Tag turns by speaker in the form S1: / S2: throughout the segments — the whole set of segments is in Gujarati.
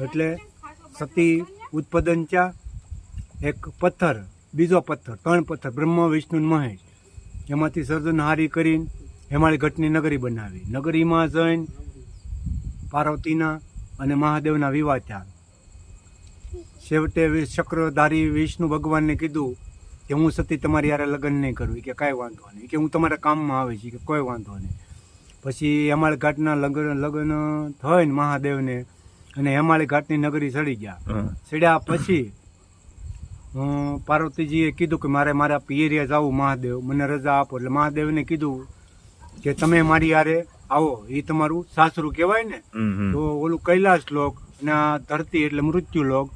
S1: એટલે સતી ઉત્પાદન ચા એક પથ્થર, બીજો પથ્થર, 3 પથ્થર, બ્રહ્મ વિષ્ણુ મહેશ, એમાંથી સર્જનહારી કરીને હેમાળી ઘાટની નગરી બનાવી. નગરીમાં જઈને પાર્વતીના અને મહાદેવના વિવાહ થયા. છેવટે ચક્રધારી વિષ્ણુ ભગવાનને કીધું કે હું સતી તમારી યારે લગ્ન નહીં કરું, કે કાંઈ વાંધો નહીં, કે હું તમારા કામમાં આવે છે, કે કોઈ વાંધો નહીં. પછી હેમાળ ઘાટના લગ્ન થઈને મહાદેવને અને હેમાળી ઘાટની નગરી ચડી ગયા. ચડ્યા પછી પાર્વતીજીએ કીધું કે મારા પિયરિયા જાવું, મહાદેવ મને રજા આપો. એટલે મહાદેવને કીધું કે તમે મારી યારે આવો, એ તમારું સાસરું કહેવાય ને. તો ઓલું કૈલાસ લોક ને આ ધરતી એટલે મૃત્યુ લોક.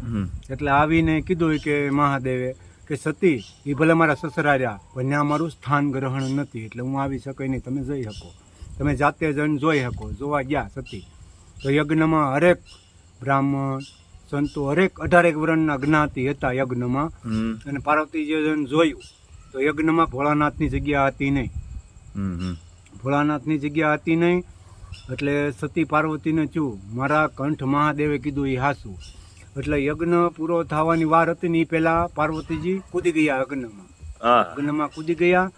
S1: એટલે આવીને કીધું કે મહાદેવે કે સતી એ ભલે મારા સસરા રહ્યા પણ ત્યાં મારું સ્થાન ગ્રહણ નથી, એટલે હું આવી શકાય નહીં, તમે જઈ શકો, તમે જાતે જઈને જોઈ શકો. જોવા ગયા સતી તો યજ્ઞમાં હરેક બ્રાહ્મણ સંતો હરેક 18 વર્ણના જ્ઞાતિ હતા યજ્ઞમાં. અને પાર્વતીજીએ જઈને જોયું તો યજ્ઞમાં ભોળાનાથની જગ્યા હતી નહીં. ભોળાનાથની જગ્યા હતી નહીં. એટલે સતી પાર્વતીને થયું મારા કંઠ મહાદેવે કીધું એ હાસું. એટલે યજ્ઞ પૂરો થવાની વાર હતી ને એ પહેલા પાર્વતીજી કૂદી ગયા યજ્ઞમાં કૂદી ગયા.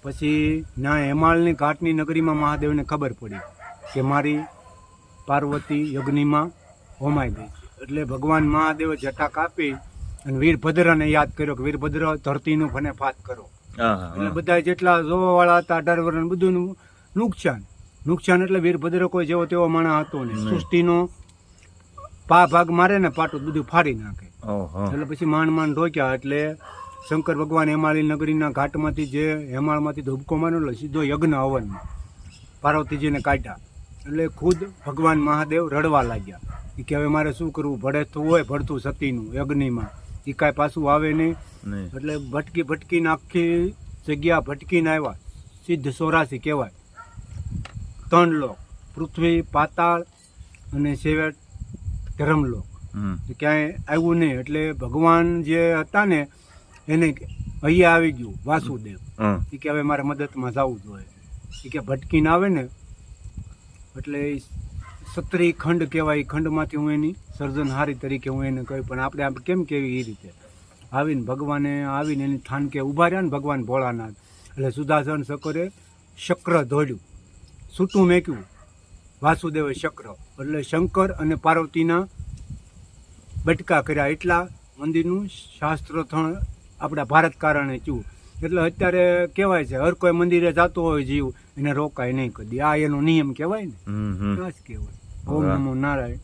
S1: પછી ના હેમાળની ઘાટની નગરીમાં મહાદેવને ખબર પડી કે મારી પાર્વતી યજ્ઞમાં હોમાઈ ગઈ. એટલે ભગવાન મહાદેવે જટા કાપી અને વીરભદ્રને યાદ કર્યો કે વીરભદ્ર ધરતીનું ફને ફાત કરો. એટલે બધા જેટલા જોવા વાળા હતા 18 વર્ષ બધું નુકસાન. એટલે વીરભદ્ર કોઈ જેવો તેવો માણસ હતો નહીં. સૃષ્ટિનો ભાગ મારે ને પાટું બધું ફાડી નાખે. એટલે પછી માંડ ઢોક્યા. એટલે શંકર ભગવાન હેમાળી નગરીના ઘાટમાંથી જે હેમાળમાંથી ધબકો મારેલો સીધો યજ્ઞ હવનમાં પાર્વતીજીને કાઢ્યા. એટલે ખુદ ભગવાન મહાદેવ રડવા લાગ્યા કે હવે મારે શું કરવું, ભડેતું હોય ભડતું સતીનું યજ્ઞમાં એ કાંઈ પાછું આવે નહીં. એટલે ભટકીને આખી જગ્યા ભટકીને આવ્યા. સિદ્ધ 84 કહેવાય. 3 લોક, પૃથ્વી, પાતાળ અને છેવટ ધર્મલોક. ક્યાંય આવ્યું નહીં. એટલે ભગવાન જે હતા ને એને અહીંયા આવી ગયું વાસુદેવ કે હવે મારે મદદમાં જવું જોઈએ. એ કે ભટકીને આવે ને એટલે 17 ખંડ કહેવાય. ખંડમાંથી હું એની સર્જનહારી તરીકે હું એને કહ્યું. પણ આપણે કેમ કેવી એ રીતે આવીને ભગવાને આવીને એની થાનકે ઊભા રહ્યા ને ભગવાન ભોળાનાથ. એટલે સુદર્શન ચક્રે ચક્ર દોડ્યું, છૂટું મેક્યું વાસુદેવે ચક્ર. એટલે શંકર અને પાર્વતીના બટકા કર્યા. એટલા મંદિરનું શાસ્ત્ર આપણા ભારત કારણે થયું. એટલે અત્યારે કહેવાય છે હર કોઈ મંદિરે જતો હોય જીવ એને રોકાય નહીં કદી. આ એનો નિયમ કહેવાય ને. કહેવાય. ઓમ નમો નારાયણ.